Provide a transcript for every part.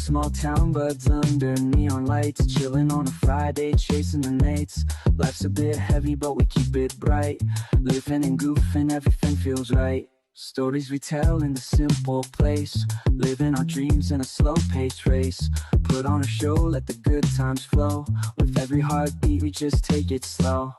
small town buds under neon lights, chilling on a Friday, chasing the nights. Life's a bit heavy, but we keep it bright. Living and goofing, everything feels right. Stories we tell in the simple place, living our dreams in a slow-paced race. Put on a show, let the good times flow. With every heartbeat, we just take it slow.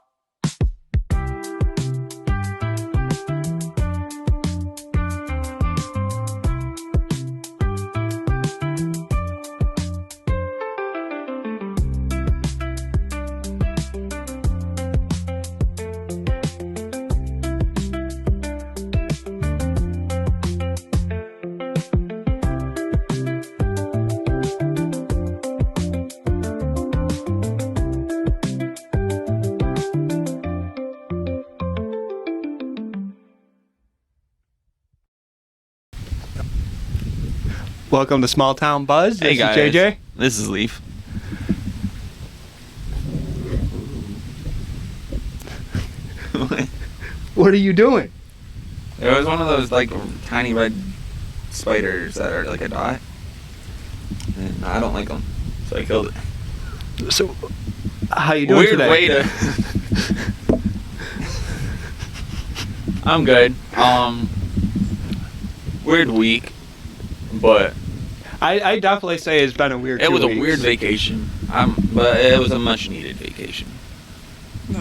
Welcome to Small Town Buzz. Hey This guys, is JJ. This is Leaf. What are you doing? There was one of those like tiny red spiders that are like a dot, and I don't like them, so I killed it. So, how you doing Weird today? way to. I'm good. Weird week, but I definitely say it's been a weird. it was 2 a weeks. weird vacation. But it was a much needed vacation.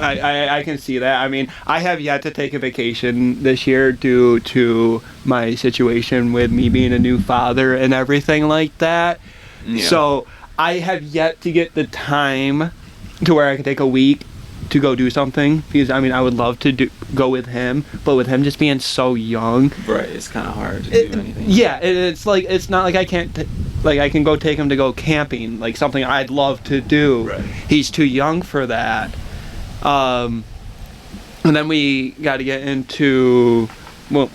I can see that. I mean, I have yet to take a vacation this year due to my situation with me being a new father and everything like that. Yeah. So I have yet to get the time to where I can take a week to go do something, because I mean I would love to go with him, but with him just being so young, Right, it's kind of hard to do anything. yeah, it's like it's not like I can't like I can go take him to go camping, like something I'd love to do. Right. He's too young for that. And then we got to get into with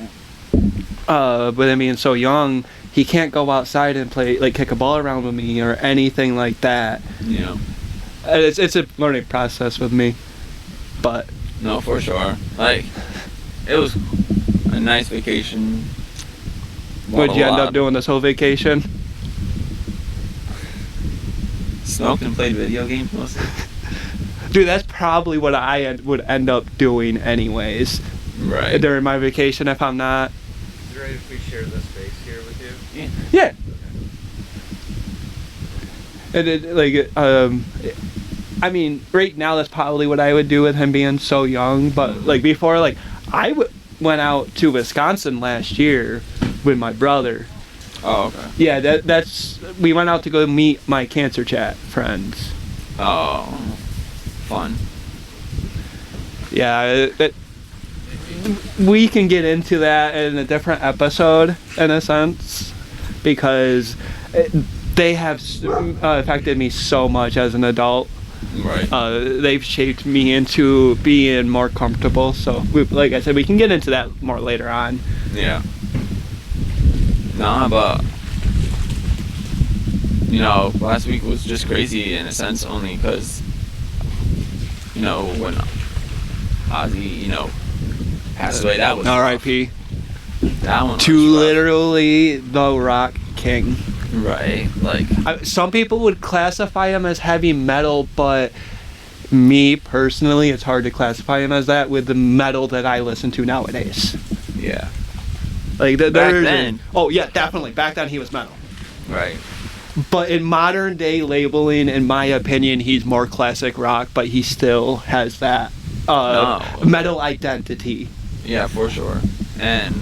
him being so young, he can't go outside and play, like kick a ball around with me or anything like that. Yeah. It's a learning process with me, but No, for sure. Like, it was a nice vacation. what'd you end up doing this whole vacation? Smoked and played video games mostly. Dude, that's probably what I would end up doing anyways Right. during my vacation if I'm not. Is it right if we share this space here with you? Yeah. Yeah. And I mean, right now that's probably what I would do with him being so young. But like before, like went out to Wisconsin last year with my brother. Oh, okay. Yeah, that's we went out to go meet my Cancer Chat friends. Oh, fun. Yeah, we can get into that in a different episode in a sense, because they have affected me so much as an adult. Right. They've shaped me into being more comfortable. So, like I said, we can get into that more later on. Yeah. Nah, but last week was just crazy in a sense, only because when Ozzy passed away, that was R.I.P. That one to was rough. literally the rock king. Right. Like, Some people would classify him as heavy metal, but me personally, it's hard to classify him as that with the metal that I listen to nowadays. yeah. Like Back then. Oh yeah, definitely. Back then he was metal. Right. But in modern day labeling, in my opinion, he's more classic rock, but he still has that metal identity. Yeah, for sure. And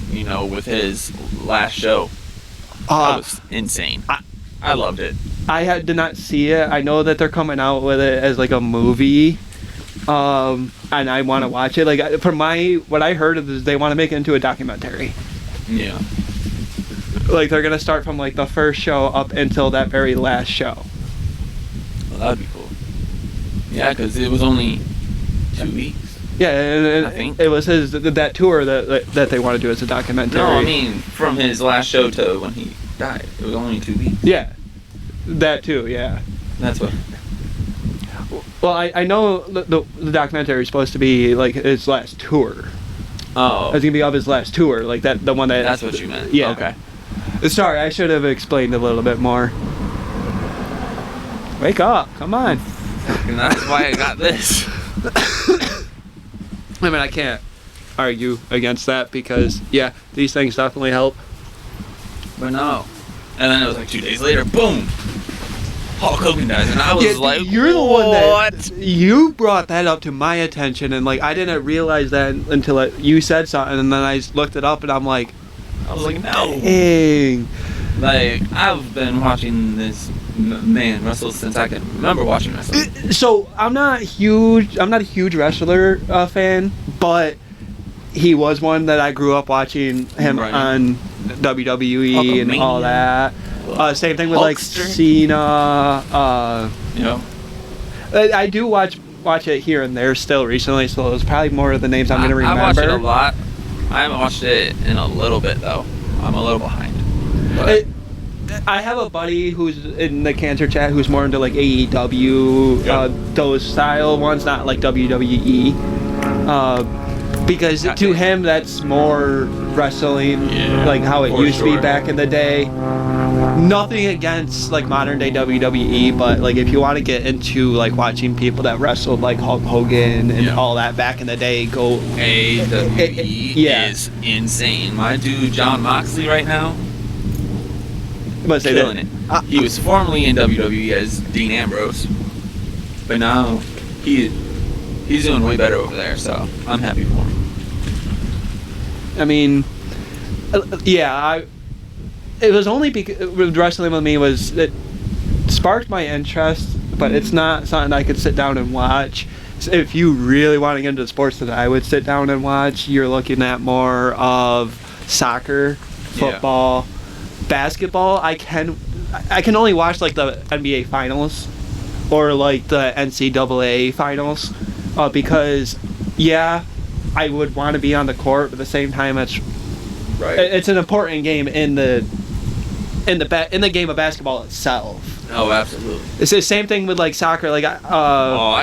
with his last show, that was insane. I loved it. I did not see it. I know that they're coming out with it as like a movie, and I want to watch it. Like what I heard is they want to make it into a documentary. Yeah. Like they're gonna start from like the first show up until that very last show. Well, that'd be cool. Yeah, because it was only 2 weeks. Yeah, and I think. it was that tour that they want to do as a documentary. No, I mean from his last show to when he died. It was only 2 weeks. Yeah, that too. Yeah. That's what. Well, I know the documentary is supposed to be like his last tour. Oh. It's gonna be of his last tour, like the one that. That's what you meant. Yeah. Okay. Sorry, I should have explained a little bit more. Wake up. Come on. And that's why I got this. I mean, I can't argue against that because, yeah, these things definitely help. But no. And then it was like 2 days later, boom! Hulk Hogan dies, and I was like, you're the one what? that you brought that up to my attention, and like I didn't realize that until you said something, and then I looked it up, and I'm like, I was like, no. dang. Like, I've been watching this man wrestle since I can remember watching wrestling. So I'm not a huge wrestler fan, but he was one that I grew up watching him Right. on WWE and all that. Same thing with like Hulkster. Cena. You know? I do watch it here and there still recently, so it's probably more of the names I'm gonna remember. I watch it a lot. I haven't watched it in a little bit though. I'm a little behind. But I have a buddy who's in the cancer chat who's more into like AEW, Yep. those style ones, not like WWE. Because to him that's more wrestling, Yeah, like how it for used to be sure. back in the day. Nothing against like modern day WWE, but like if you want to get into like watching people that wrestled like Hulk Hogan and Yeah. all that back in the day, go. AEW Yeah. is insane. My dude John Moxley right now, Let's say killing that. it. He was formerly in WWE as Dean Ambrose, but now he's doing way better over there. So I'm happy for him. I mean, yeah, it was only because wrestling with me was it sparked my interest, but it's not something I could sit down and watch. So if you really want to get into sports that I would sit down and watch, you're looking at more of soccer, football, basketball. I can only watch like the NBA finals or like the NCAA finals because I would want to be on the court, but at the same time it's an important game in the game of basketball itself. Oh, absolutely. It's the same thing with like soccer. Like I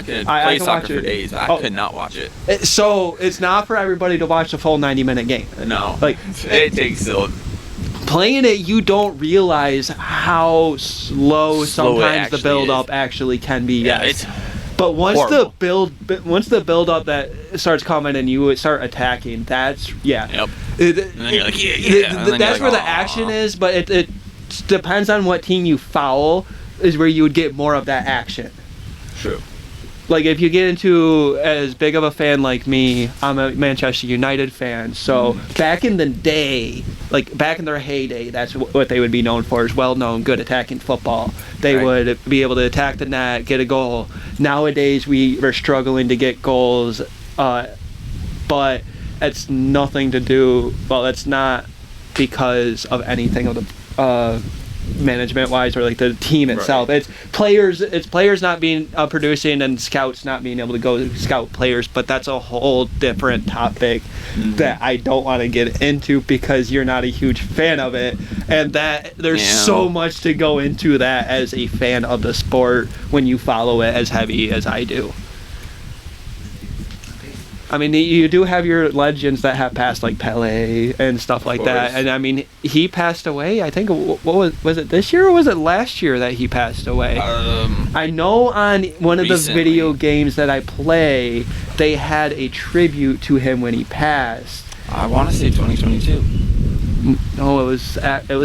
could I play can soccer watch for it. days, but Oh. I could not watch it. So it's not for everybody to watch the full 90-minute game. No, Like it takes playing it, you don't realize how slow sometimes the actually build is. up actually can be. Yeah, Yes. it's But once horrible. the build up that starts coming and you start attacking, that's Yep. And then you're like, yeah. And then that's you're where like, the action "Aw." is, but it depends on what team you foul is where you would get more of that action. True. Like if you get into as big of a fan like me, I'm a Manchester United fan. So back in the day, like back in their heyday, that's what they would be known for, is well-known, good attacking football. They Right. would be able to attack the net, get a goal. Nowadays, we are struggling to get goals, but it's nothing to do. Well, it's not because of anything of the management wise or like the team itself. Right. It's players not being producing and scouts not being able to go scout players, but that's a whole different topic that I don't want to get into because you're not a huge fan of it, and that there's Yeah. so much to go into that as a fan of the sport when you follow it as heavy as I do. I mean, you do have your legends that have passed, like Pele and stuff like that. course. And I mean, he passed away. I think what was it this year or was it last year that he passed away? I know on one of the recently. video games that I play, they had a tribute to him when he passed. I want to say 2022. No, it was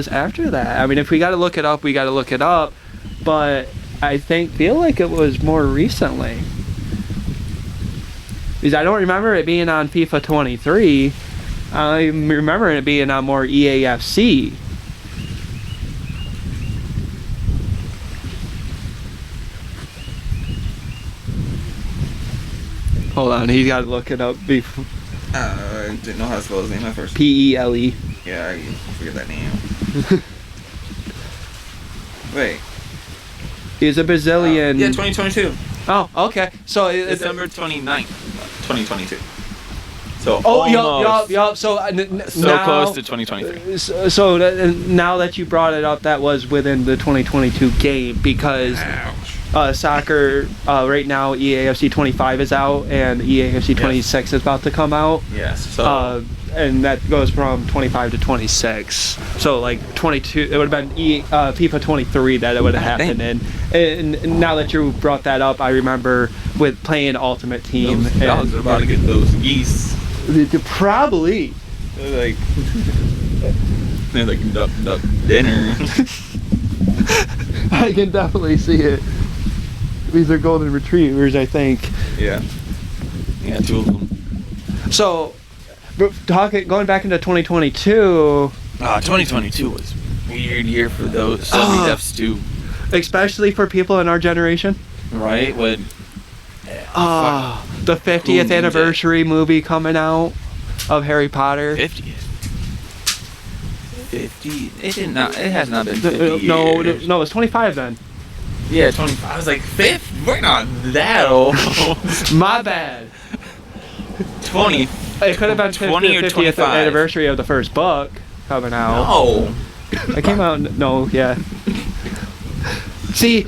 after that. I mean, if we got to look it up, we got to look it up. But I feel like it was more recently. Because I don't remember it being on FIFA 23. I remember it being on more EAFC. Hold on, he's got to look it up. Before. I didn't know how to spell his name at first. P-E-L-E. Yeah, I forget that name. Wait. He's a Brazilian. Yeah, 2022. Oh, okay. So December 29th, 2022. So Oh, almost yup. So so now, close to 2023. So now that you brought it up, that was within the 2022 game because Ouch. soccer right now EAFC 25 is out and EAFC 26 is about to come out. Yes. So and that goes from 25 to 26. So like 22, it would have been FIFA 23 that it would have happened in. And now that you brought that up, I remember with playing Ultimate Team. Those dogs are about to get those geese. Probably. They're like duck dinner. I can definitely see it. These are golden retrievers, I think. Yeah, 2 of them. So, going back into 2022. 2022 was a weird year for those celebrity deaths too. Especially for people in our generation. Right? When the 50th anniversary movie coming out of Harry Potter. 50th. 50? It has not been 50 years. No, it was 25 then. Yeah, 25. I was like, 50? We're not that old. My bad. 20. It could have been 20 or 50th 25. anniversary of the first book coming out. No. It came out. No, yeah. See,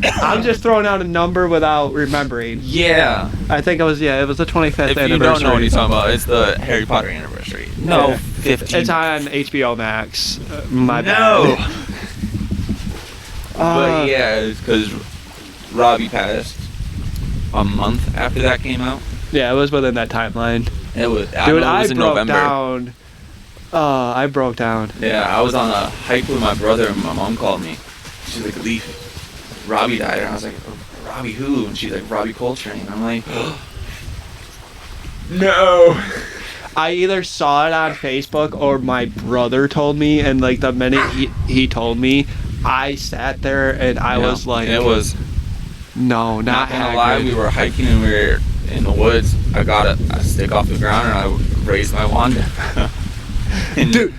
I'm just throwing out a number without remembering. Yeah. I think it was the 25th If anniversary. you don't know what he's talking about, it's the Harry Potter anniversary. No, Yeah. 15. It's on HBO Max. My No. bad. But yeah, it's because Robbie passed a month after that came out. Yeah, it was within that timeline. It was. Dude, it was I in broke November. down. I broke down. Yeah, I was on a hike with my brother, and my mom called me. She's like, "Leaf, Robbie died," and I was like, "Robbie who?" And she's like, "Robbie Coltrane." I'm like, "No." I either saw it on Facebook or my brother told me, and like the minute he told me, I sat there and I was like, it was no, not gonna lie. Hagrid. We were hiking and we were in the woods. I got a stick off the ground and I raised my wand. And Dude,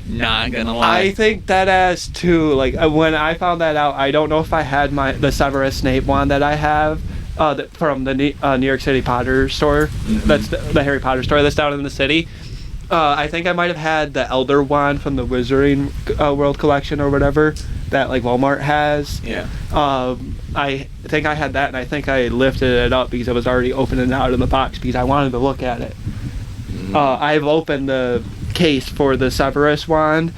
not gonna lie. I think that as too, like when I found that out, I don't know if I had the Severus Snape wand that I have from the New York City Potter store. Mm-hmm. That's the Harry Potter store that's down in the city. I think I might have had the Elder wand from the Wizarding World collection or whatever that like Walmart has. Yeah. I think I had that, and I think I lifted it up because I was already opening it out of the box because I wanted to look at it. I've opened the case for the Severus wand,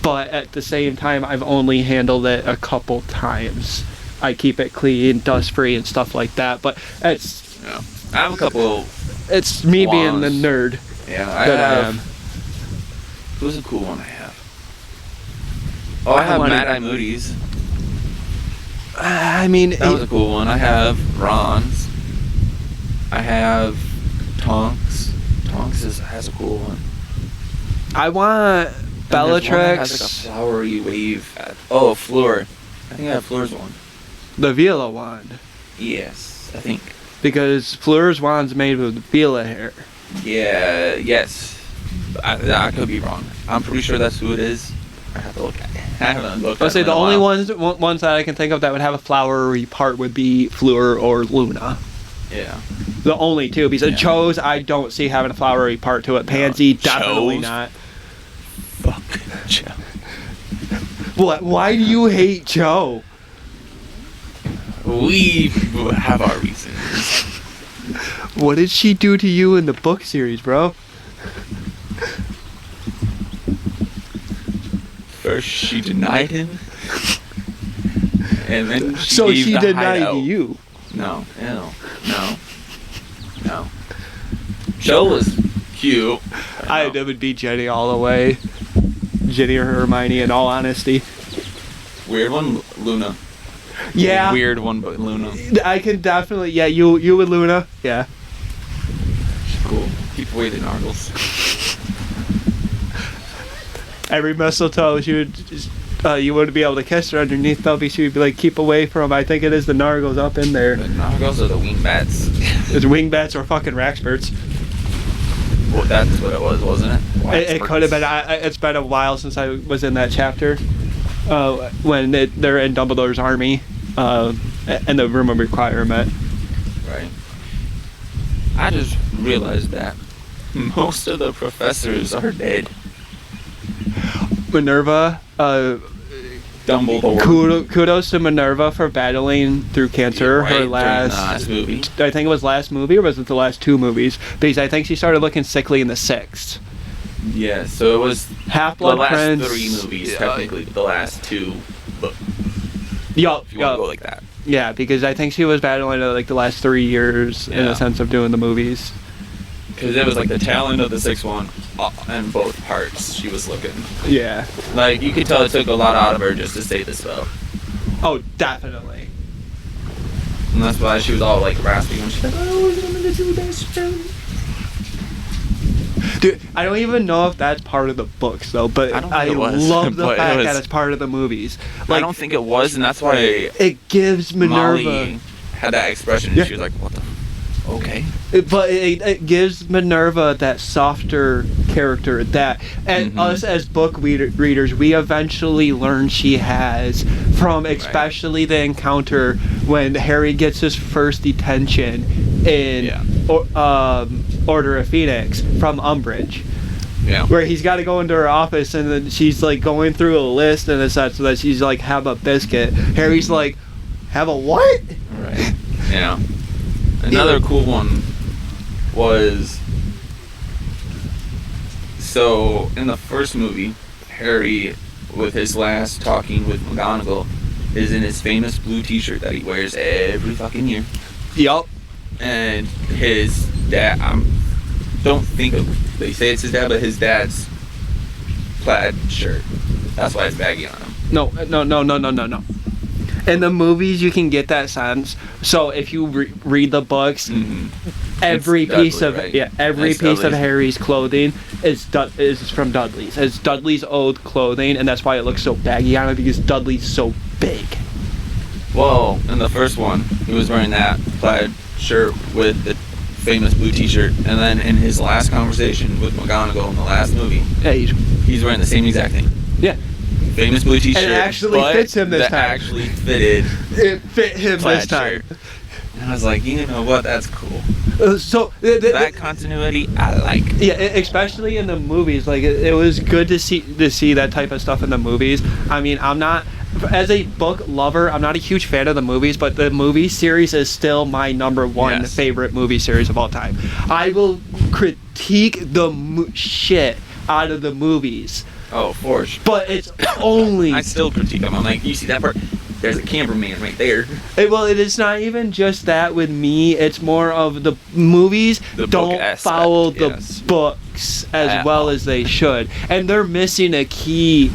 but at the same time, I've only handled it a couple times. I keep it clean, dust free, and stuff like that. But it's Yeah. I have a couple. it's me being the wands. nerd Yeah, that I am. Who's a cool one I have? Oh, I have Mad Eye Moody's. I mean, That was a cool one. I have Ron's. I have Tonks. Tonks has a cool one. I want And there's one that has like a Bellatrix, flowery wave. Oh, Fleur. I think I have Fleur's one. the Vila wand, Yes, I think. because Fleur's wand's made with Vila hair. Yeah, yes. I could be wrong. I'm pretty sure that's who it is. I have to look at it. I haven't looked at Let's say it the in a only while. ones that I can think of that would have a flowery part would be Fleur or Luna. Yeah. The only two, because Yeah. Chose I don't see having a flowery part to it. Pansy definitely Chose? not. Fuck Joe. What? Why do you hate Cho? We have our reasons. What did she do to you in the book series, bro? First, she denied him. And then she So gave she the denied hideout. you. No. Joe was cute. That would be Jenny all the way. Jenny or Hermione, in all honesty. Weird one, Luna. Yeah. Weird one, but Luna. I can definitely. Yeah, you and Luna. Yeah. She's cool. Keep away the Nargles. Every mistletoe, she would. You wouldn't be able to kiss her underneath though, because she would be like, keep away from. I think it is the Nargles up in there. The Nargles are the wingbats. It's wingbats or fucking Raxburts. Well, that's what it was, wasn't it? It could have been. It's been a while since I was in that chapter. When they're in Dumbledore's army, in the room of requirement. Right. I just realized that most of the professors are dead. Minerva. Dumbledore. Kudos to Minerva for battling through cancer. Right, Her during the last last movie. I think it was last movie, or was it the last two movies? Because I think she started looking sickly in the sixth. Yeah, so it was Half-Blood the last Prince. 3 movies, technically, but the last 2, but Yup, if you want to go like that. Yeah, because I think she was battling like the last 3 years in Yeah. the sense of doing the movies. Because it was like the tail end of the 6th one, and both parts she was looking. Yeah. Like, you could tell it took a lot out of her just to say the spell. Oh, definitely. And that's why she was all like raspy when she's like, oh, we're gonna do this. Dude, I don't even know if that's part of the books though, but I don't think I it was, love the but it fact was- that it's part of the movies. I don't think it was, and that's why It gives Minerva. Molly had that expression, and Yeah. she was like, what the? Okay. But it gives Minerva that softer character that, and Mhm. us as book readers, we eventually learn she has from especially the encounter when Harry gets his first detention in Yeah. Order of Phoenix from Umbridge. Yeah. Where he's got to go into her office and then she's like going through a list and such so that she's like, have a biscuit. Harry's like, have a what? Right. Yeah. Another cool one was, so in the first movie, Harry, with his last talking with McGonagall, is in his famous blue t-shirt that he wears every fucking year. Yup. And his dad, don't think of, they say it's his dad, but his dad's plaid shirt. That's why it's baggy on him. No. In the movies, you can get that sense. So if you read the books, every It's piece Dudley, of right? every It's piece of Dudley's. Harry's clothing is from Dudley's. It's Dudley's old clothing, and that's why it looks so baggy on him because Dudley's so big. Well, in the first one, he was wearing that plaid shirt with the famous blue t-shirt, and then in his last conversation with McGonagall in the last movie, Yeah, he's wearing the same exact thing. yeah. Famous blue t-shirt. And it actually but fits him this that time. actually fitted It fit him plaid this time. shirt. And I was like, you know what? That's cool. So That continuity, I like. yeah, especially in the movies, like it was good to see that type of stuff in the movies. I mean, I'm not, as a book lover, I'm not a huge fan of the movies, but the movie series is still my number one Yes. favorite movie series of all time. I will critique the shit out of the movies, Oh, for sure. but it's only I still critique them. I'm like, you see that part? There's a cameraman right there. well, it is not even just that with me. It's more of the movies The book don't aspect, follow the yes. books as At well all. as they should, and they're missing a key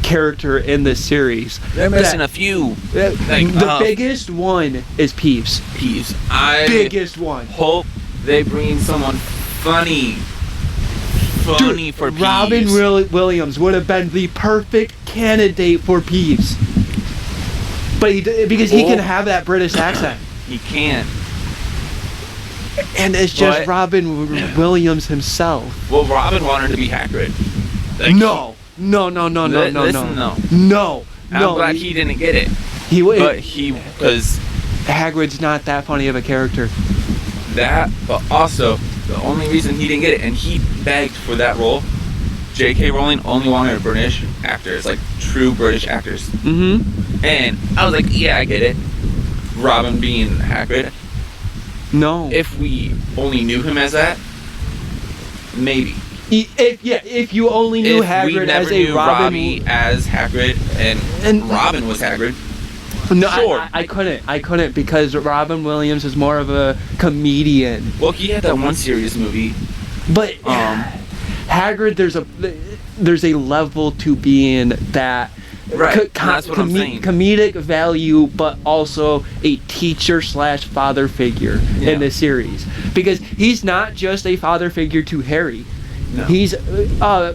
character in the series. They're missing a few like, the biggest one is Peeves. peeves. I Biggest one. hope they bring someone funny for Peeves. Robin Williams would have been the perfect candidate for Peeves, but because he can Oh. have that British accent. He can't. And it's just But- Robin Williams himself. Well, Robin wanted to be Hagrid. Like, No. Listen, no. No. I'm glad he didn't get it. He would. But because Hagrid's not that funny of a character. that, but also, the only reason he didn't get it, and he begged for that role, J.K. Rowling only wanted British actors, like true British actors. Mm-hmm. And I was like, yeah, I get it. Robin being Hagrid. No. If we only knew him as that, maybe. If you only knew If we Hagrid never as a knew Robin, Robbie as Hagrid and Robin was Hagrid, no, sure. I couldn't because Robin Williams is more of a comedian. well, he had that one serious movie. But Hagrid, there's a level to being that. Right, that's what I'm saying. Comedic value, but also a teacher / father figure Yeah. in the series, because he's not just a father figure to Harry. No. He's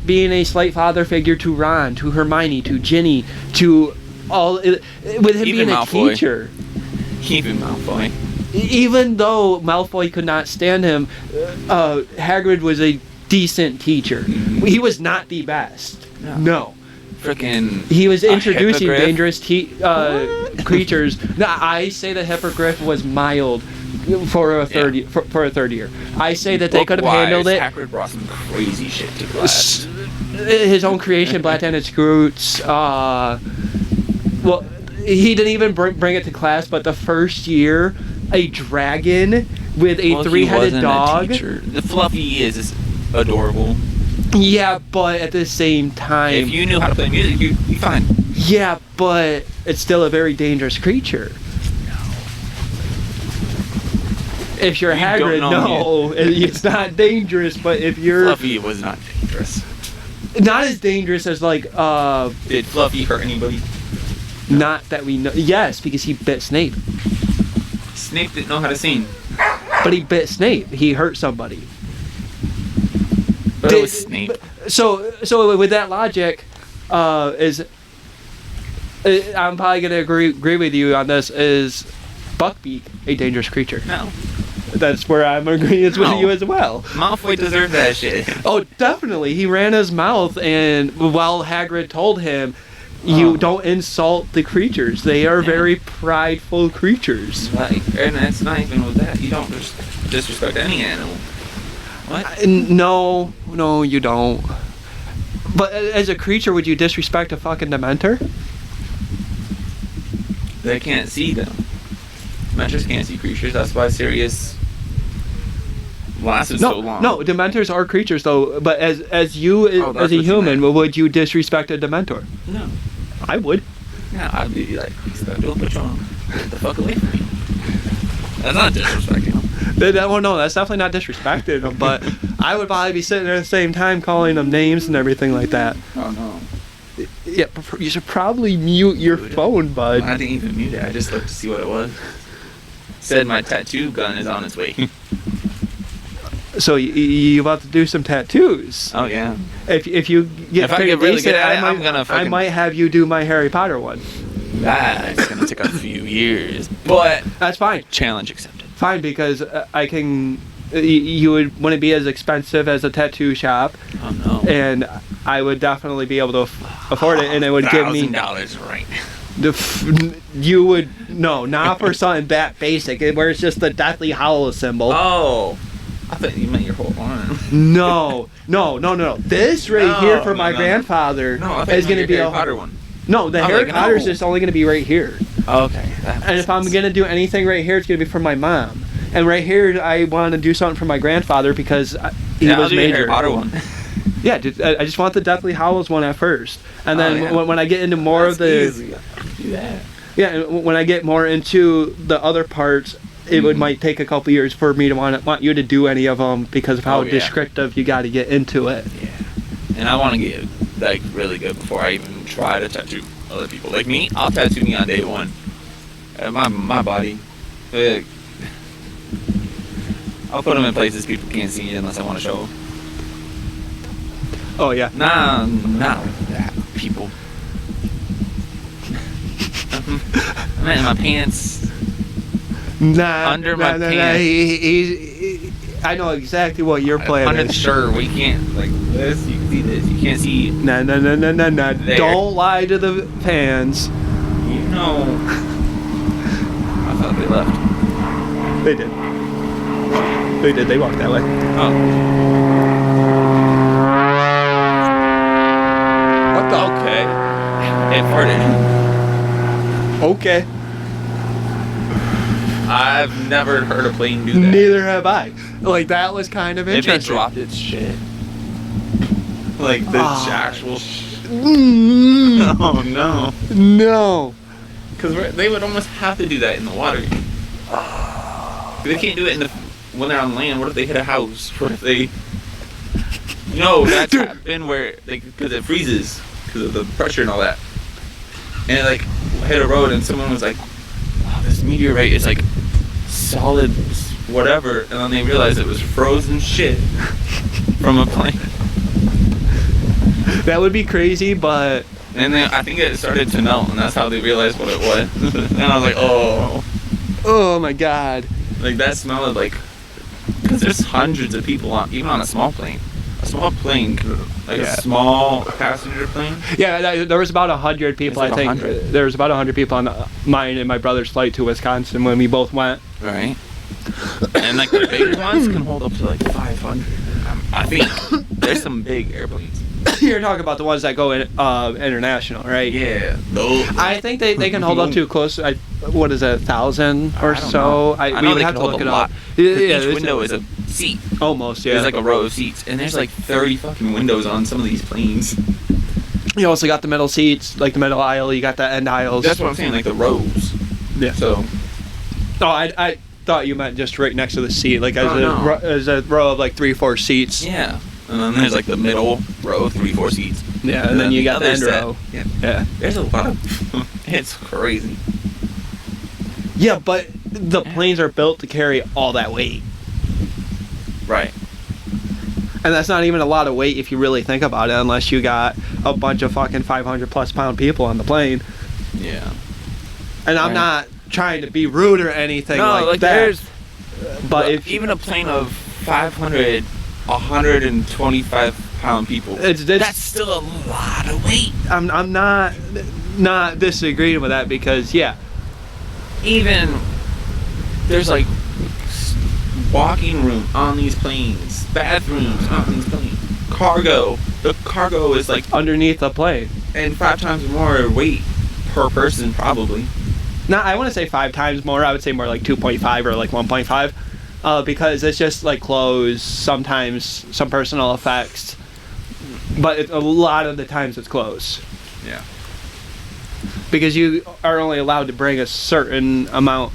being a slight father figure to Ron, to Hermione, to Ginny, to all. With him Even being a Malfoy. teacher, Even Malfoy. even though Malfoy could not stand him, Hagrid was a decent teacher. Mhm. He was not the best. No. Frickin' He was a introducing hippogriff? dangerous creatures. No, I say the hippogriff was mild for a third for a third year. I say that they could have handled it. Hagrid brought some crazy shit to class. His own creation, Black-Handed Scroots. Well, he didn't even bring it to class. But the first year, a dragon with a Well, he three-headed wasn't a dog. teacher. The Fluffy is adorable. Yeah, but at the same time, If you knew how to play music, you'd be fine. yeah, but it's still a very dangerous creature. If you're You Hagrid, don't know no, it's not dangerous. But if you're Fluffy was not dangerous. not as dangerous as like Did Fluffy hurt anybody? not that we know. Yes, because he bit Snape. Snape didn't know how to sing. But he bit Snape. He hurt somebody. But it was Snape. So with that logic, I'm probably gonna agree with you on this. Is Buckbeak a dangerous creature? No. That's where I'm agreeing with No. you as well. Malfoy deserved that shit. Oh, definitely. He ran his mouth, and while Hagrid told him, "You don't insult the creatures. They are very prideful creatures." Like, and it's not even with that. You don't disrespect any animal. What? No, you don't. But as a creature, would you disrespect a fucking Dementor? They can't see them. Dementors can't see creatures. That's why Sirius lasted so long. No, Dementors are creatures though. But as you Oh, as that's a what you human, meant. would you disrespect a Dementor? No. I would. Yeah, I'd be like, do a Patron. Get the fuck away from me. That's not disrespecting them. No, that's definitely not disrespecting them. But I would probably be sitting there at the same time calling them names and everything like that. Oh no. Yeah, you should probably mute your phone, bud. I didn't even mute it. I just looked to see what it was. Said my tattoo gun is on its way. So you about to do some tattoos? Oh yeah. If you get If I pretty get really decent, good at it, I I'm gonna I fucking- might have you do my Harry Potter one. That's gonna take a few years, but That's fine. challenge accepted. Fine, because I can. You wouldn't be as expensive as a tattoo shop, Oh no. and I would definitely be able to afford it, and it would give me $1,000 right. you would not for something that basic where it's just the Deathly Hallows symbol. Oh, I thought you meant your whole arm. No. This right here for my no. grandfather No, I thought is you going to meant be your a Harry Potter one. No, the I was Harry like, Potter's no. just only going to be right here. Okay. And if I'm going to do anything right here, it's going to be for my mom. And right here, I want to do something for my grandfather because he I'll was do your major. Harry Potter one. Yeah, I just want the Deathly Hallows one at first, and then Oh, yeah. when I get into more of the Easy. Do that. yeah, and when I get more into the other parts, it would might take a couple years for me to want you to do any of them because of how Oh, yeah. descriptive you got to get into it. Yeah. And I want to get like really good before I even try to tattoo other people. Like me, I'll tattoo me on day one. My body. I'll put them in places people can't see unless I want to show them. Oh yeah. Nah, not that people. I meant in my pants. Nah. Under my nah, pants. I know exactly what your plan Under the is. shirt, we can't like this. You can see this. You can't see. Nah. There. Don't lie to the fans. You know. I thought they left. They did. They did. They walked that way. Oh. What the? Okay. It farted. Okay. I've never heard a plane do that. Neither have I. Like that was kind of If it interesting. dropped its shit. Like the Ah. actual. Mm, Oh no. no. Because they would almost have to do that in the water. They can't do it when they're on land. What if they hit a house? What if they? No, that's happened where because it freezes because of the pressure and all that, and it like hit a road and someone was like, "Oh, this meteorite is like solid, whatever," and then they realized it was frozen shit from a plane. That would be crazy, but And then I think it started to melt, and that's how they realized what it was. And I was like, "Oh." oh my god. Like that smelled like, because there's hundreds of people on, even on a small plane. A small plane, like Yeah. a small passenger plane. Yeah, there was about 100 people. It's like I think 100. there was about 100 people on mine and my brother's flight to Wisconsin when we both went. Right. And like the bigger ones can hold up to like 500. I think there's some big airplanes. You're talking about the ones that go in, international, right? Yeah, those. I think they can hold up to close. What is it, 1,000 or I don't so? know. I know we would they have can to hold look a it lot. up. Yeah, Each there's- window is a seat. Almost, yeah. There's like a row of seats, and there's like 30 fucking windows on some of these planes. You also got the middle seats, like the middle aisle. You got the end aisles. That's what I'm saying, like the rows. Yeah. So, Oh, I thought you meant just right next to the seat, like as, Oh, no. as a row of like 3-4 seats. yeah. And then there's like the middle row, 3-4 seats. Yeah, and then you got the other end set. row. Yeah. Yeah. There's a lot of. It's crazy. Yeah, but the planes are built to carry all that weight. Right. And that's not even a lot of weight if you really think about it, unless you got a bunch of fucking 500 plus pound people on the plane. Yeah. And I'm Right. not trying to be rude or anything No, like like that. there's. But if even a plane of 500, 125 pound people. it's That's still a lot of weight. I'm not disagreeing with that because yeah, Even there's like walking room on these planes, bathrooms on these planes, cargo. The cargo is like underneath the plane. and 5 times more weight per person probably. Not I want to say 5 times more. I would say more like 2.5 or like 1.5, because it's just like clothes. Sometimes some personal effects, but a lot of the times it's clothes. Yeah. Because you are only allowed to bring a certain amount,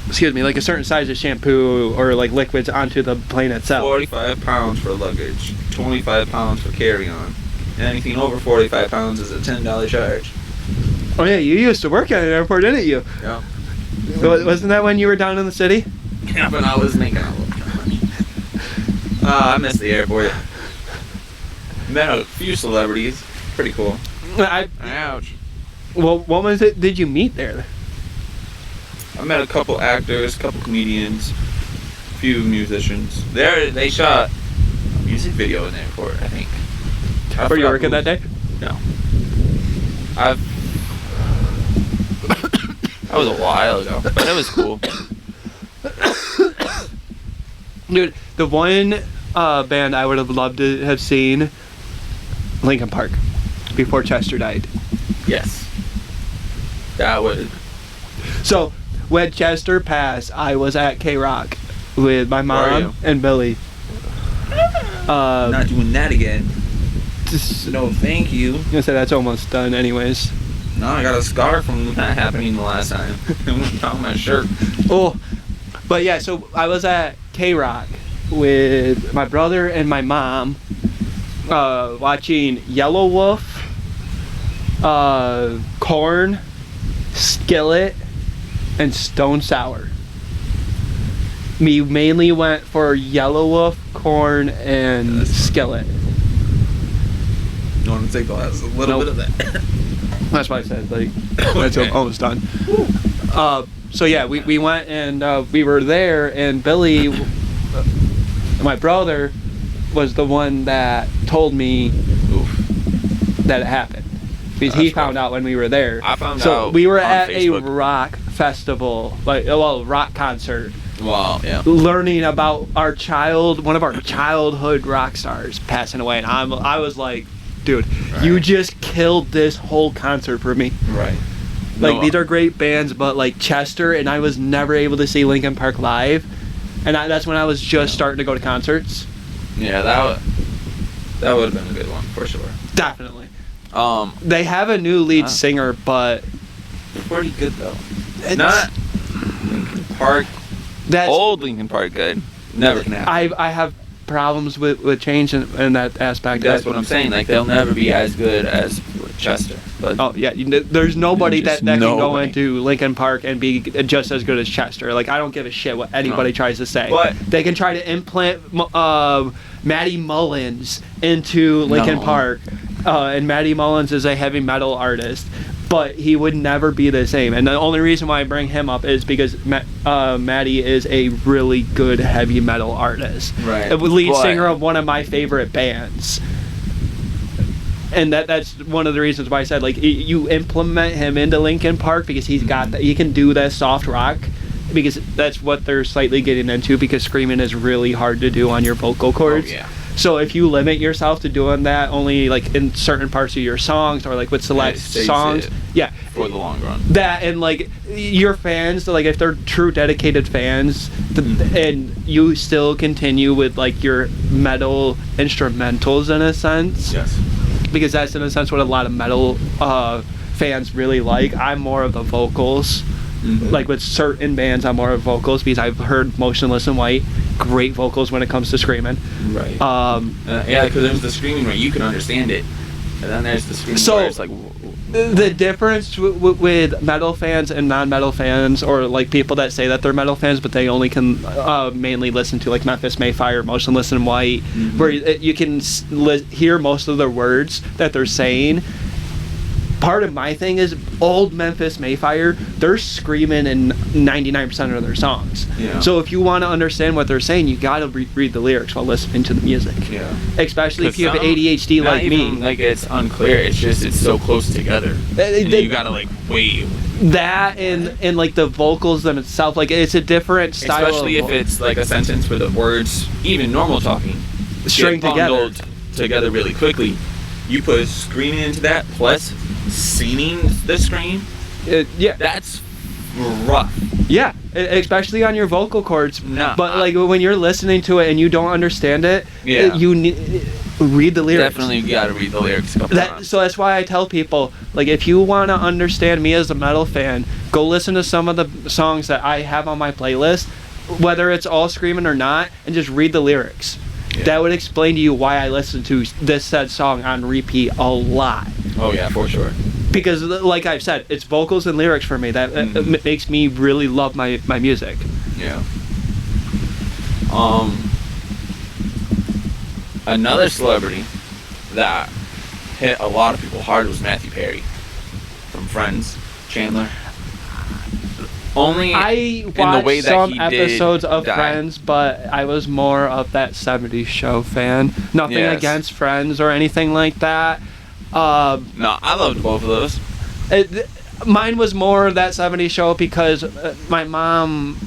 excuse me, like a certain size of shampoo or like liquids onto the plane itself. 45 pounds for luggage, 25 pounds for carry-on. Anything over 45 pounds is a $10 charge. Oh yeah, you used to work at an airport, didn't you? Yeah. Wasn't that when you were down in the city? Yeah, but I was making a little bit of money. I miss the airport. Met a few celebrities. Pretty cool. Ouch. Well, what was it? Did you meet there? I met a couple actors, a couple comedians, a few musicians. They shot a music video in the airport, I think. Were you working that day? No. That was a while ago, but it was cool. Dude, the one band I would have loved to have seen, Linkin Park, before Chester died. Yes. That would. So, when Chester passed, I was at K-Rock with my Where are you? mom and Billy. Not doing that again. Just, No, thank you. I said that's almost done anyways. No, I got a scar from that happening the last time. It went down my shirt. Oh, but yeah, so I was at K-Rock with my brother and my mom, watching Yellow Wolf, Korn, Skillet, and Stone Sour. We mainly went for Yellow Wolf, Korn, and Skillet. You want to take the last little bit of that? That's why I said like that's Okay. almost done. So yeah, we went and we were there, and Billy, my brother, was the one that told me Oof. that it happened because he That's found rough. out when we were there. I found so out we were on at Facebook. a rock festival, rock concert, Wow. Yeah. learning about one of our childhood rock stars passing away, and I was like, dude, you Right. just killed this whole concert for me. Right. Like, No, these are great bands, but like Chester, and I was never able to see Linkin Park live, and that's when I was just starting to go to concerts. Yeah, that would have been a good one for sure. Definitely. They have a new lead singer, but Pretty good though. it's, Not Linkin Park. that's Old Linkin Park good. Never can happen. I have problems with change in that aspect. That's what I'm saying. Like they'll never be as good as Chester. But Oh yeah, there's nobody Just that can go nobody. into Linkin Park and be just as good as Chester. Like, I don't give a shit what anybody No. tries to say. But- they can try to implant Maddie Mullins into Linkin No. Park, and Maddie Mullins is a heavy metal artist, but he would never be the same. And the only reason why I bring him up is because Maddie is a really good heavy metal artist, Right. a lead But- singer of one of my favorite bands. And that's one of the reasons why I said, like, you implement him into Linkin Park because he's got that, he can do that soft rock, because that's what they're slightly getting into, because screaming is really hard to do on your vocal cords. yeah. So if you limit yourself to doing that only like in certain parts of your songs or like with select It saves songs, it yeah, for the long run. that and like your fans, like if they're true dedicated fans, and you still continue with like your metal instrumentals in a sense, Yes. because that's in a sense what a lot of metal fans really like. I'm more of the vocals. Like with certain bands, I'm more of vocals because I've heard Motionless in White, great vocals when it comes to screaming. Right. Yeah, because there's the screaming where you can understand it, and then there's the screaming So- where it's like, The difference with metal fans and non-metal fans, or like people that say that they're metal fans but they only can mainly listen to like Memphis Mayfire, Motionless in White, where you can hear most of the words that they're saying. Part of my thing is old Memphis Mayfire, they're screaming in 99% of their songs. Yeah. So if you want to understand what they're saying, you gotta read the lyrics while listening to the music. yeah. Especially if 'Cause you have some- ADHD not like even, me. like it's unclear. It's just it's so close together. And you gotta like wait. That and like the vocals in itself, like it's a different style. Especially if it's like a sentence where the words, even normal talking, String get together. bundled together really quickly. You put screaming into that plus singing the scream. Yeah, That's rough. yeah, especially on your vocal cords. No, But like when you're listening to it and you don't understand it, Yeah. you need read the lyrics. Definitely, you gotta read the lyrics a couple times. So that's why I tell people, like, if you want to understand me as a metal fan, go listen to some of the songs that I have on my playlist, whether it's all screaming or not, and just read the lyrics. Yeah. That would explain to you why I listen to this said song on repeat a lot. Oh yeah, for sure. Because, like I've said, it's vocals and lyrics for me that makes me really love my music. Yeah. Another celebrity that hit a lot of people hard was Matthew Perry from Friends, Chandler. Only I in the watched way that some he episodes did of die. Friends, but I was more of that 70s show fan. Nothing Yes. against Friends or anything like that. No, I loved both of those. Mine was more that 70s show because my mom,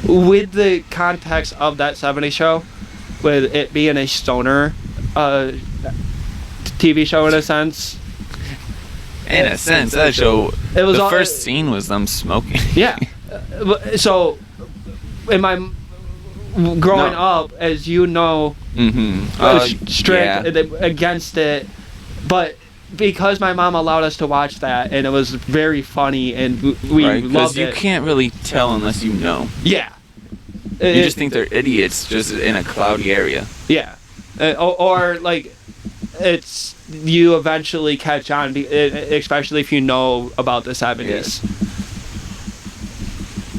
with the context of that 70s show, with it being a stoner TV show in a sense, In a sense, that show. It was the all- first scene was them smoking. yeah. So, in my growing No. up, as you know, Mm-hmm. strict against it, but because my mom allowed us to watch that and it was very funny and we Right, 'cause loved you it. can't really tell unless you know. Yeah. You just think they're idiots just in a cloudy area. Yeah. Or like it's you eventually catch on, especially if you know about the 70s.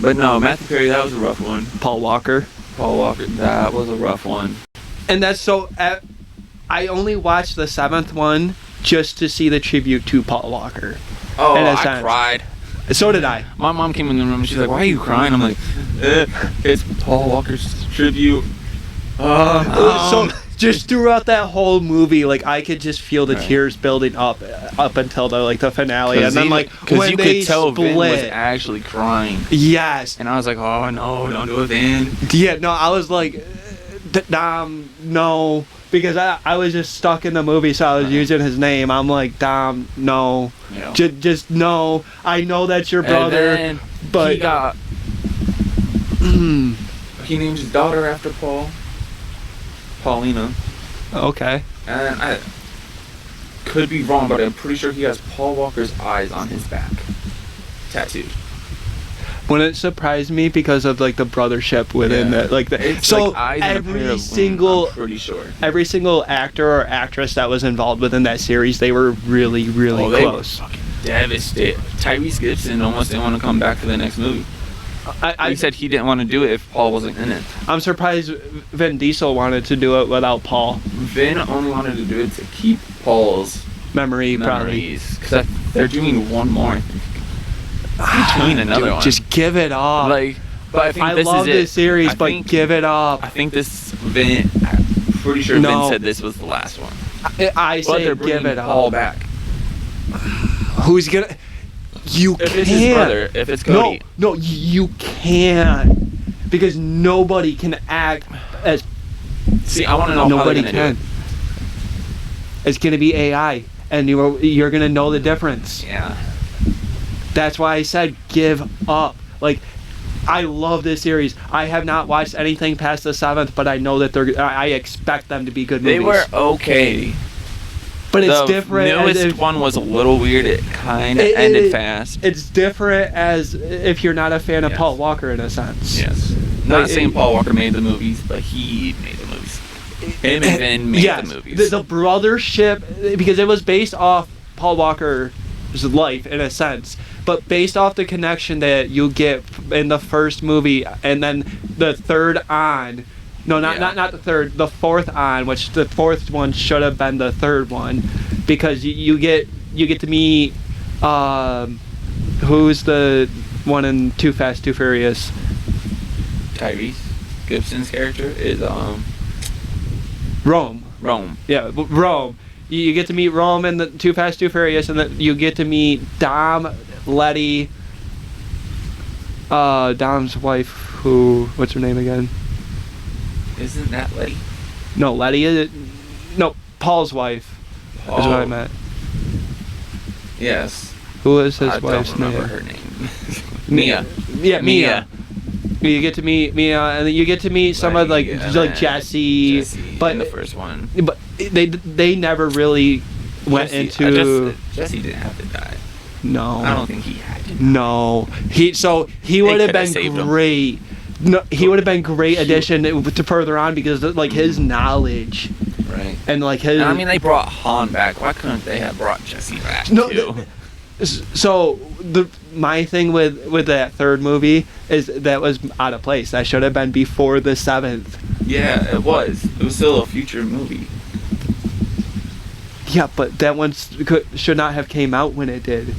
But no, Matthew Perry, that was a rough one. Paul Walker. Paul Walker, that was a rough one. And that's so. I only watched the 7th one just to see the tribute to Paul Walker. Oh, In a I sense. cried. So did I. My mom came in the room and she's like, "Why are you crying?" I'm like, "It's Paul Walker's tribute." So just throughout that whole movie, like I could just feel the Right. tears building up until the finale, and then like when you they could tell Vin was split. actually crying, Yes. and I was like, "Oh no, don't do it, Vin." Yeah. No, I was like, Dom, no, because I was just stuck in the movie, so I was using his name. I'm like, Dom, no, You know. just no. I know that's your brother, And then but he got. He named his daughter after Paul. Paulina. okay. And I could be wrong, but I'm pretty sure he has Paul Walker's eyes on his back. Tattooed. Wouldn't it surprise me because of like the brothership within Yeah. that, like the It's so like eyes and a pair of every wings, single I'm pretty sure. every single actor or actress that was involved within that series, they were really Oh, they close. were fucking devastated. Tyrese Gibson almost didn't want to come back to the next movie. He said he didn't want to do it if Paul wasn't in it. I'm surprised Vin Diesel wanted to do it without Paul. Vin only wanted to do it to keep Paul's Memories. memories. Because they're doing one more, I think. Between another Dude, one. just give it up. Like, but I think I this love is it. this series, I but think- give it up. I think this Vin. I'm pretty sure No. Vin said this was the last one. I But say they're give bringing it Paul up. back. Who's gonna? You If can't. it's his brother, if it's Cody. No, you can't, because nobody can act as See, I want to know how Nobody they're gonna can. It's gonna be AI, and you're gonna know the difference. do it. Yeah. That's why I said give up. Like, I love this series. I have not watched anything past the 7th, but I know that I expect them to be good movies. They were okay. but it's The different. newest one was a little weird. It kind of ended fast. It's different as if you're not a fan of Yes. Paul Walker in a sense. Yes. Not Like, saying Paul Walker made the movies, but he made the movies. Him and Vin made yes, the movies. the brothership, because it was based off Paul Walker's life in a sense, but based off the connection that you get in the first movie, and then the third on. No, not the third, the fourth on, which the fourth one should have been the third one, because you get to meet who's the one in Too Fast, Too Furious. Tyrese Gibson's character is Rome. Yeah, Rome. You get to meet Rome in the Too Fast, Too Furious, and then you get to meet Dom, Letty, Dom's wife, what's her name again? Isn't that Letty? No, Letty is, no, Paul's wife is what I meant. Yes. Who is his I wife's don't remember name? her name. Mia. Yeah, Mia. You get to meet Mia, and then you get to meet some of Letty, and like then Jesse, but in the first one. But they never really went into. Jesse didn't have to die. No. I don't think he had to. No, he would have coulda saved been him. great. No, he would have been great addition to further on because like his knowledge Right. and like his. I mean, they brought Han back. Why couldn't they have brought Jesse back No, too? So my thing with that third movie is that was out of place. That should have been before the 7th. Yeah, it was. It was still a future movie. Yeah, but that one should not have came out when it did.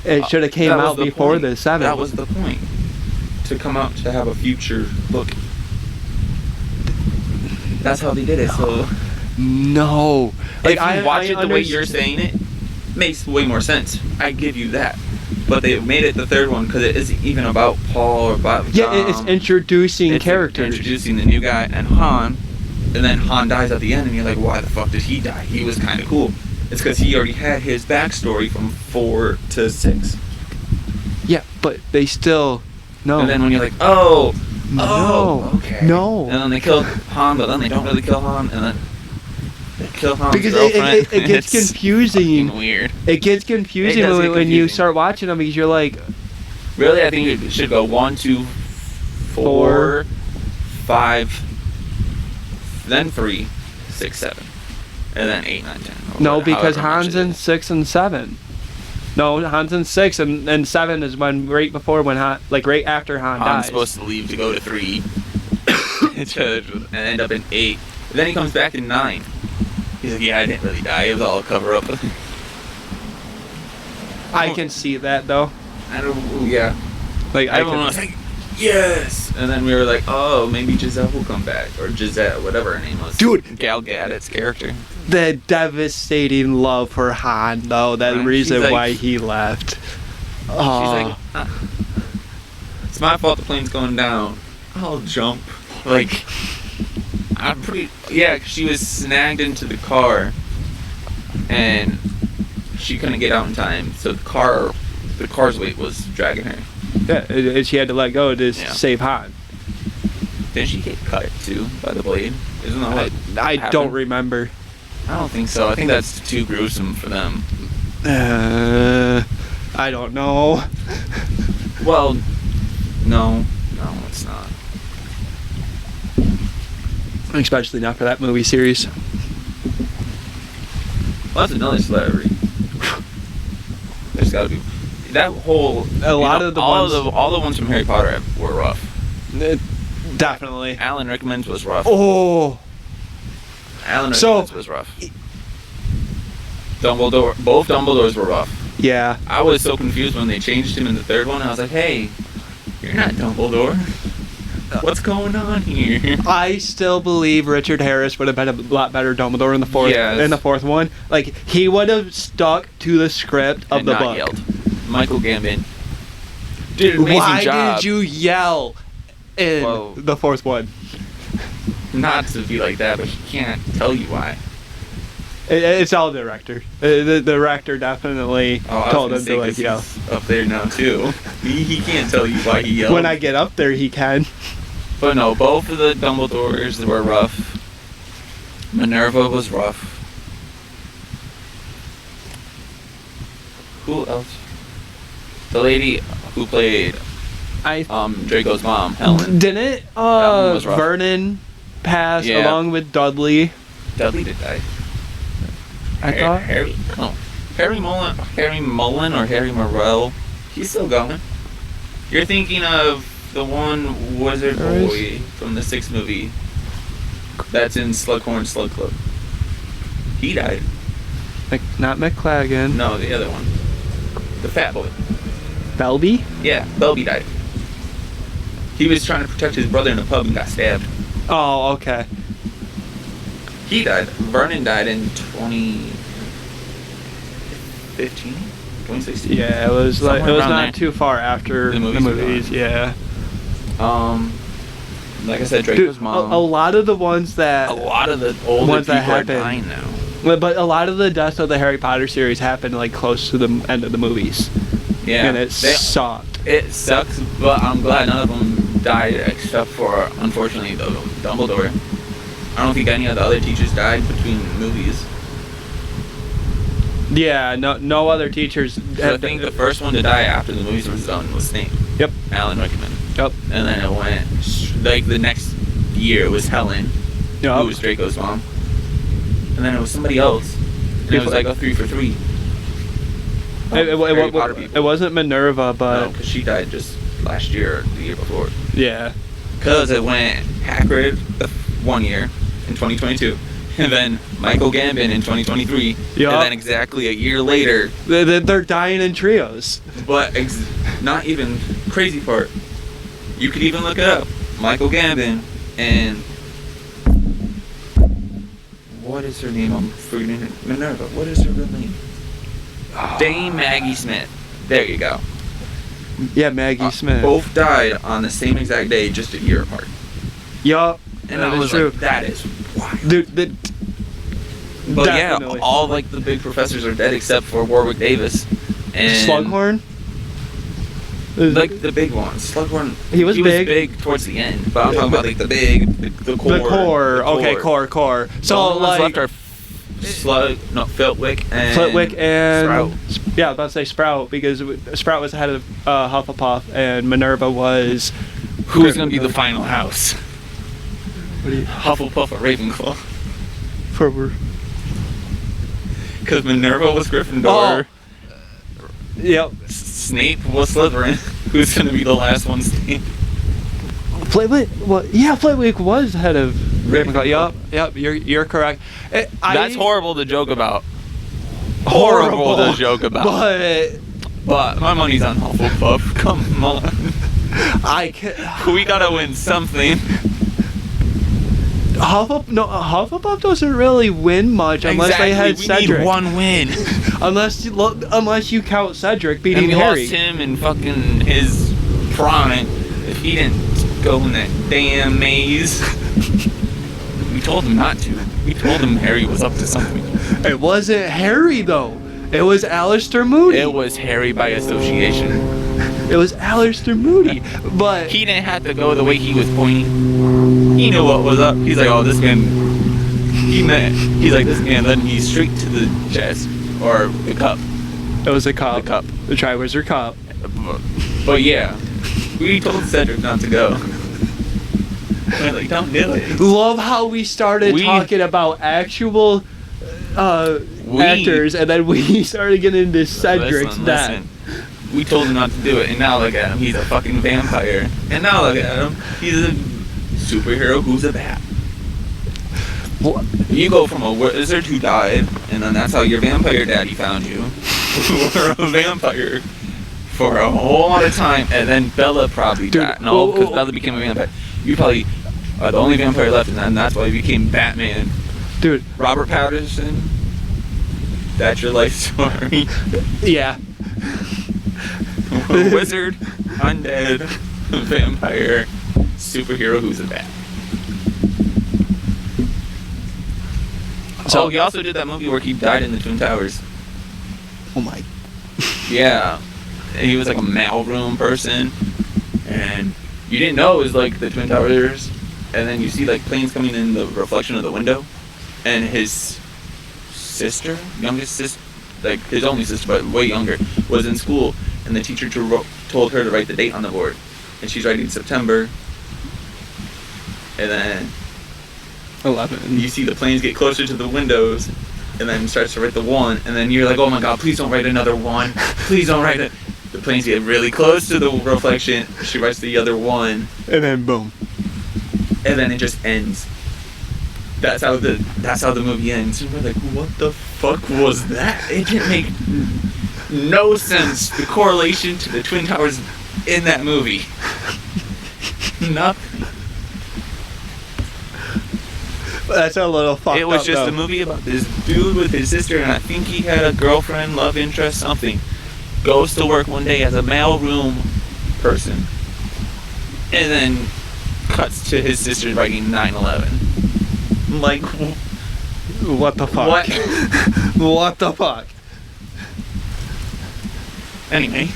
It should have came That was out the before point. the 7th. That was the point. To come out to have a future look. That's how they did it. So No. if you watch it the way you're saying it, makes way more sense. I give you that. But they made it the third one because it isn't even about Paul or about Yeah, it's introducing it's characters. introducing the new guy and Han, and then Han dies at the end, and you're like, why the fuck did he die? He was kind of cool. It's because he already had his backstory from 4 to 6. Yeah, but they still no. And then when you're like, oh, No. okay. No. And then they kill Han, but then they don't really kill Han, and then they kill Han's Because girlfriend. it gets It's confusing. fucking weird. It gets confusing It does get when you confusing. start watching them because you're like, Really, I think it should go 1, 2, 4, 5, then 3, 6, 7, and then 8, 9, 10. or no, whatever- because however much Han's it in is. 6 and 7. No, Han's in 6 and 7 is when right before when Han, like right after Han Han's dies. supposed to leave to go to 3 and end up in 8. Then he comes back in 9. He's like, yeah, I didn't really die. It was all a cover up. I can see that though. I don't. Yeah. Like I Everyone can, was like, yes. And then we were like, oh, maybe Giselle will come back, or Giselle, whatever her name was. Dude. Gal Gadot's character. the devastating love for Han though. That Right, reason she's like- why he left. She's like, it's my fault the plane's going down. I'll jump. Like, I'm pretty. Yeah, she was snagged into the car, and she couldn't get out in time. So the car's weight was dragging her. yeah, and she had to let go to Yeah. save Han. Didn't she get cut too by the blade? Isn't that what I happened? don't remember. I don't think so. I think that's too gruesome for them. I don't know. Well, no, it's not. Especially not for that movie series. Well, that's another celebrity. There's got to be that whole. A lot of the ones- all the ones from Harry Potter were rough. Definitely. Alan Rickman's was rough. Oh. Alan So- Rickman's was rough. Dumbledore, both Dumbledores were rough. Yeah. I was so confused when they changed him in the third one. I was like, hey, you're not Dumbledore. What's going on here? I still believe Richard Harris would have been a lot better Dumbledore in the fourth. Yes. In the fourth one, like he would have stuck to the script of And the not book. yelled. Michael Gambon did an amazing Why job. did you yell in Whoa. the fourth one? not to be like that, but he can't tell you why. It's all the director. The director definitely told him to like yell. He's up there now too. He can't tell you why he yelled. When I get up there, he can. But no, both of the Dumbledores were rough. Minerva was rough. Who else? The lady who played Draco's mom, Helen. Didn't one was rough. Vernon pass Yeah. along with Dudley? Dudley did die. I thought. Harry Mullen or Harry Morell. He's still going. You're thinking of the one wizard There boy from the 6th movie that's in Slughorn Slug Club. He died. Not McLagan. No, the other one. The fat boy. Belby? Yeah, Belby died. He was trying to protect his brother in a pub and got stabbed. Oh, okay. He died. Vernon died in 2015? 2016? Yeah, it was Somewhere like it was around not there. too far after The the movies were movies. Yeah. Like I said, Draco's Dude, mom. a lot of the ones that A lot of the older ones that people are happen. dying now. But a lot of the deaths of the Harry Potter series happened like close to the end of the movies. Yeah, And it sucked. it sucks, but I'm glad none of them died except for, unfortunately, though, Dumbledore. I don't think any of the other teachers died between movies. Yeah, no other teachers. I think the first one to die after the movies was done was Snape. Yep. Alan Rickman. Yep. And then it went, like, the next year it was Helen, Yep. who was Draco's mom. And then it was somebody else. And it was like a 3 for 3. Harry Potter people. It wasn't Minerva, No, but because she died just last year or the year before. yeah. Because it went Hagrid the 1 year in 2022, and then Michael Gambon in 2023, Yup. and then exactly a year later. They're dying in trios. But not even crazy part. You could even look it up. Michael Gambon and what is her name? I'm forgetting it. Minerva. What is her real name? Dame Maggie Smith. There you go. Yeah, Maggie Smith. Both died on the same exact day, just a year apart. Yup. And That I is was true. like, that is wild. Dude, But definitely. yeah, all like the big professors are dead except for Warwick Davis and Slughorn? Like the big ones. Slughorn. He was big. big towards the end, but I'm talking about like the core. The core. Okay, core. So So all the ones like left are Flitwick and Flitwick and Sprout. Yeah, I was about to say Sprout because Sprout was the head of Hufflepuff and Minerva was Who's gonna be the final house? What do you Hufflepuff or Ravenclaw? for? Because Minerva was Gryffindor. Yep. Snape was Slytherin. Who's gonna be the last one standing? Flitwick. Well, yeah, Flitwick was head of Ravenclaw. Yep. You're correct. That's horrible to joke about. Horrible to joke about. But my money's on Hufflepuff. Come on. I can. We gotta win something. Hufflepuff doesn't really win much unless they had we Cedric. need one win. Unless you count Cedric beating And we Harry. lost him in fucking his prime. If he didn't go in that damn maze. We told him not to. We told him Harry was up to something. It wasn't Harry though. It was Alistair Moody. It was Harry by association. It was Alistair Moody. But He didn't have to go the way he was pointing. He knew what was up. He's like, oh, this man. He's like, this man led me straight to the chest or the cup. it was a cup. The cup. The Triwizard Cup. But yeah, we told Cedric not to go. We're like, don't do it. Love how we started We- talking about actual actors, and then we started getting into Cedric's death. We told him not to do it, and now look at him. He's a fucking vampire. And now look at him. He's a superhero who's a bat. You go from a wizard who died, and then that's how your vampire daddy found you. You were a vampire for a whole lot of time, and then Bella probably Dude, died. No, because Bella became a vampire. You probably are the only vampire left, and then that's why you became Batman. Dude, Robert Pattinson, that's your life story. yeah. Wizard, undead, vampire, superhero who's a bat. So he also did that movie where he died in the Twin Towers. Oh my. Yeah. And he was like a mailroom person, and you didn't know it was like the Twin Towers, and then you see like planes coming in the reflection of the window, and his sister, youngest sister, like his only sister but way younger, was in school, and the teacher told her to write the date on the board, and she's writing September, and then 11. you see the planes get closer to the windows, and then starts to write the 1, and then you're like, oh my god, please don't write another 1, please don't write it. The planes get really close to the reflection, she writes the other 1, And then boom. and then it just ends. That's how the movie ends. And we're like, what the fuck was that? It didn't make no sense. The correlation to the Twin Towers in that movie. Nothing. That's a little fucked up. It was just though. a movie about this dude with his sister, and I think he had a girlfriend, love interest, something. Goes to work one day as a mailroom person, and then cuts to his sister writing 9/11. I'm like, What the fuck? what? What the fuck? Anyway,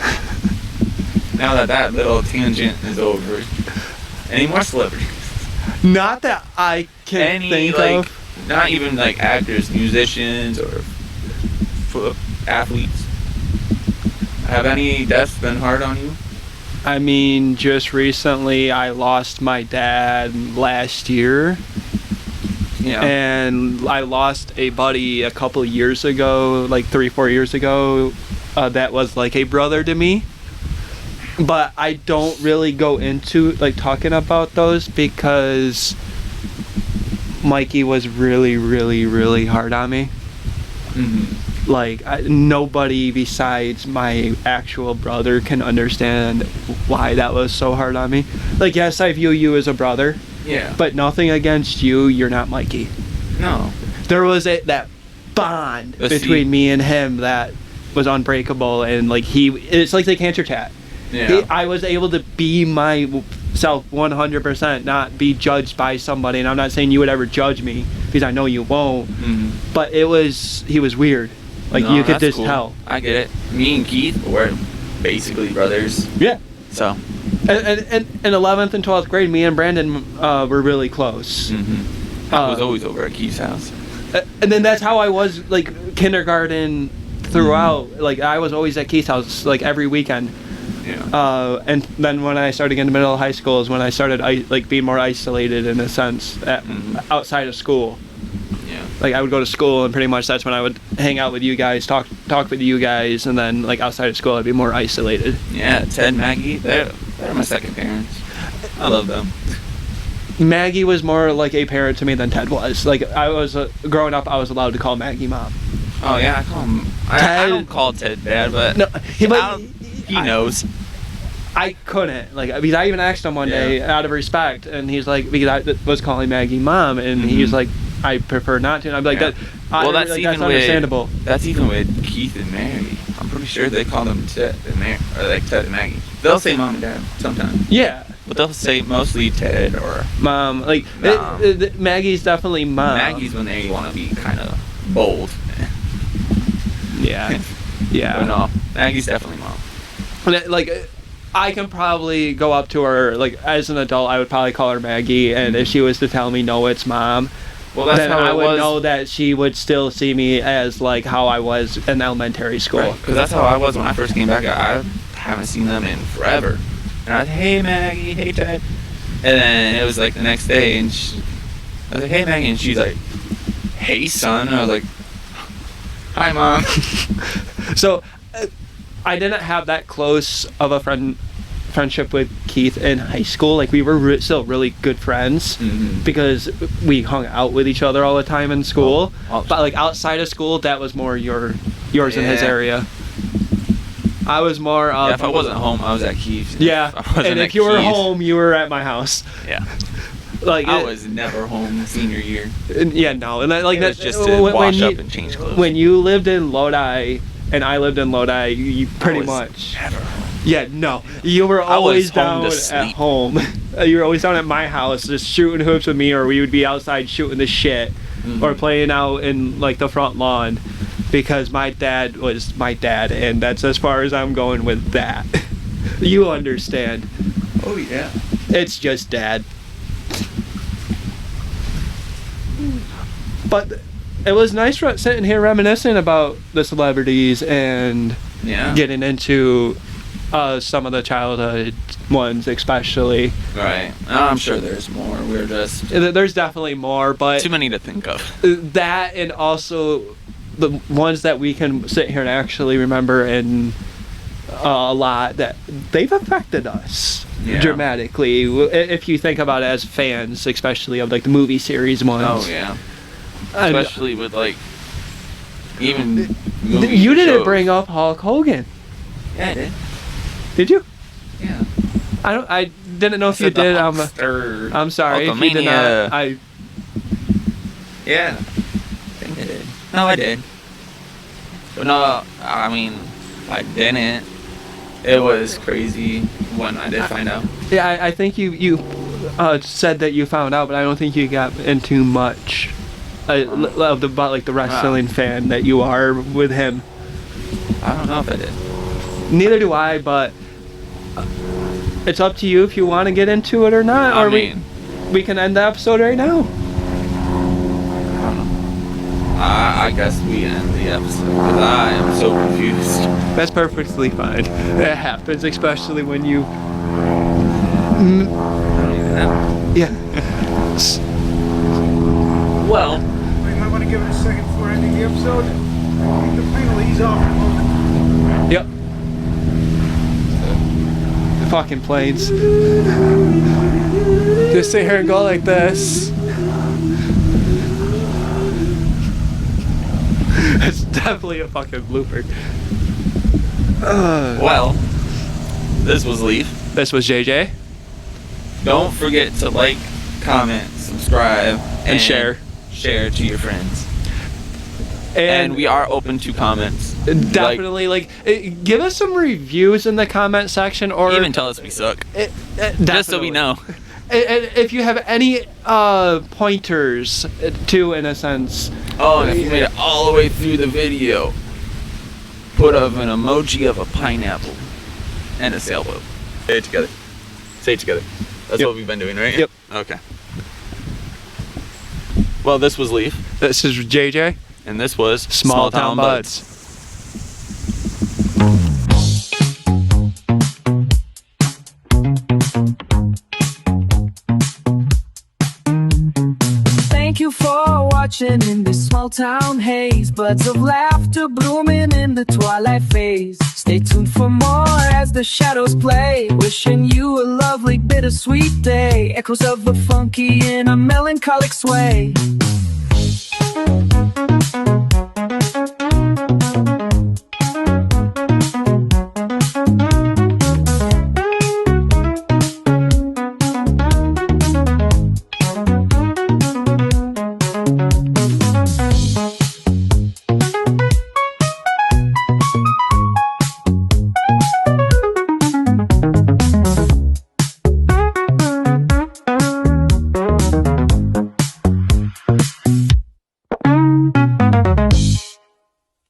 now that little tangent is over, any more celebrities? Not that I can Any think like, of. not even like actors, musicians, or athletes. Have any deaths been hard on you? I mean, just recently I lost my dad last year. Yeah. And I lost a buddy a couple years ago, like 3-4 years ago, that was like a brother to me. But I don't really go into like talking about those because Mikey was really, really, really hard on me. Mm-hmm. Like nobody besides my actual brother can understand why that was so hard on me. Like, yes, I view you as a brother, Yeah. but nothing against you. You're not Mikey. No. There was that bond between me and him that was unbreakable, and like it's like the cancer chat. Yeah. I was able to be myself 100%, not be judged by somebody. And I'm not saying you would ever judge me because I know you won't. Mm-hmm. But he was weird. Like, No, you could that's just cool. tell. I get it. Me and Keith were basically brothers. Yeah. So. And in 11th and 12th grade, me and Brandon were really close. Mm-hmm. I was always over at Keith's house. And then that's how I was, like, kindergarten throughout. Like, I was always at Keith's house, like, every weekend. Yeah. And then when I started getting to middle of high school is when I started like being more isolated in a sense outside of school. Yeah. Like, I would go to school and pretty much that's when I would hang out with you guys, talk with you guys, and then like outside of school I'd be more isolated. Yeah. Ted, Maggie, they're my second parents. I love them. Maggie was more like a parent to me than Ted was. Like, I was growing up, I was allowed to call Maggie mom. Oh yeah, I call him. I Ted- don't call Ted Dad, but No, he knows. I couldn't, like, because I even asked him one day out of respect, and he's like, because I was calling Maggie mom, and he's like, I prefer not to, and I'm like, Yeah. that's even understandable. That's even with Keith and Mary. I'm pretty sure they call them Ted and Mary, or like Ted and Maggie. They'll say mom and dad sometimes, Yeah, but they'll say mostly Ted or mom. Like, Mom. Maggie's definitely mom. Maggie's when they want to be kind of bold. Yeah, yeah. But no, Maggie's definitely mom. And like, I can probably go up to her, like, as an adult, I would probably call her Maggie, and if she was to tell me, no, it's mom, Well, that's then how I it would was. know that she would still see me as, like, how I was in elementary school. Because that's how I was when I first came back. I haven't seen them in forever. And I was like, hey, Maggie, hey, Ted. And then it was like the next day, and I was like, hey, Maggie. And she's like, hey, son. And I was like, hi, Mom. So, I didn't have that close of a friendship with Keith in high school. Like, we were still really good friends because we hung out with each other all the time in school. Oh. But like outside of school, that was more yours and his Yeah. area. I was more. Yeah, if I wasn't home, I was at Keith's. Yeah, If I wasn't and at if you were Keith's, home, you were at my house. Yeah. Like, I was never home senior year. Yeah, no, and that, like, It was that, just to wash you, up and change clothes. When you lived in Lodi and I lived in Lodi, you pretty I was much. never home. Yeah, no, you were I was always home down to at sleep. home. You were always down at my house, just shooting hoops with me, or we would be outside shooting the shit. or playing out in like the front lawn, because my dad was my dad, and that's as far as I'm going with that. You understand? Oh yeah. It's just dad. But it was nice sitting here reminiscing about the celebrities and Yeah. getting into some of the childhood ones, especially. Right. I'm sure there's more. We're just There's definitely more, but too many to think of. that, and also the ones that we can sit here and actually remember, and a lot that they've affected us Yeah. dramatically. If you think about it as fans, especially of like the movie series ones. Oh yeah. And Especially with like even movies you or didn't shows. bring up Hulk Hogan, Yeah, I did. did you? Yeah. I didn't know if you Said the did. Hulkster. I'm sorry if you did Hulkamania. not. Yeah. I think I did. No, I did. But no, I mean, I didn't. It was crazy when I did find out. Yeah, I think you said that you found out, but I don't think you got into much about like the wrestling fan that you are with him. I don't know if I did. Neither do I, but it's up to you if you want to get into it or not. I Or mean, we can end the episode right now. I guess we end the episode because I am so confused. That's perfectly fine. It happens, especially when you. I don't even know. Yeah. Well, We might want to give it a second before ending the episode. The plane will ease off in a moment. Yep. Fucking planes. Just sit here and go like this. It's definitely a fucking blooper. well, this was Leaf. This was JJ. Don't forget to like, comment, subscribe, And share. Share to your friends. And we are open to comments. definitely give us some reviews in the comment section, or Even tell us we suck. Just so definitely. we know. And if you have any pointers too, in a sense. Oh, and if you made it all the way through the video, put up an emoji of a pineapple and a sailboat. Say it together. Say it together. That's Yep. what we've been doing, right? Yep. Okay. Well, this was Leaf, This is JJ. and this was Small Town Buds. Thank you for watching in this small town haze. Buds of laughter blooming in the twilight phase. Stay tuned for more as the shadows play. Wishing you a lovely bittersweet day. Echoes of the funky in a melancholic sway.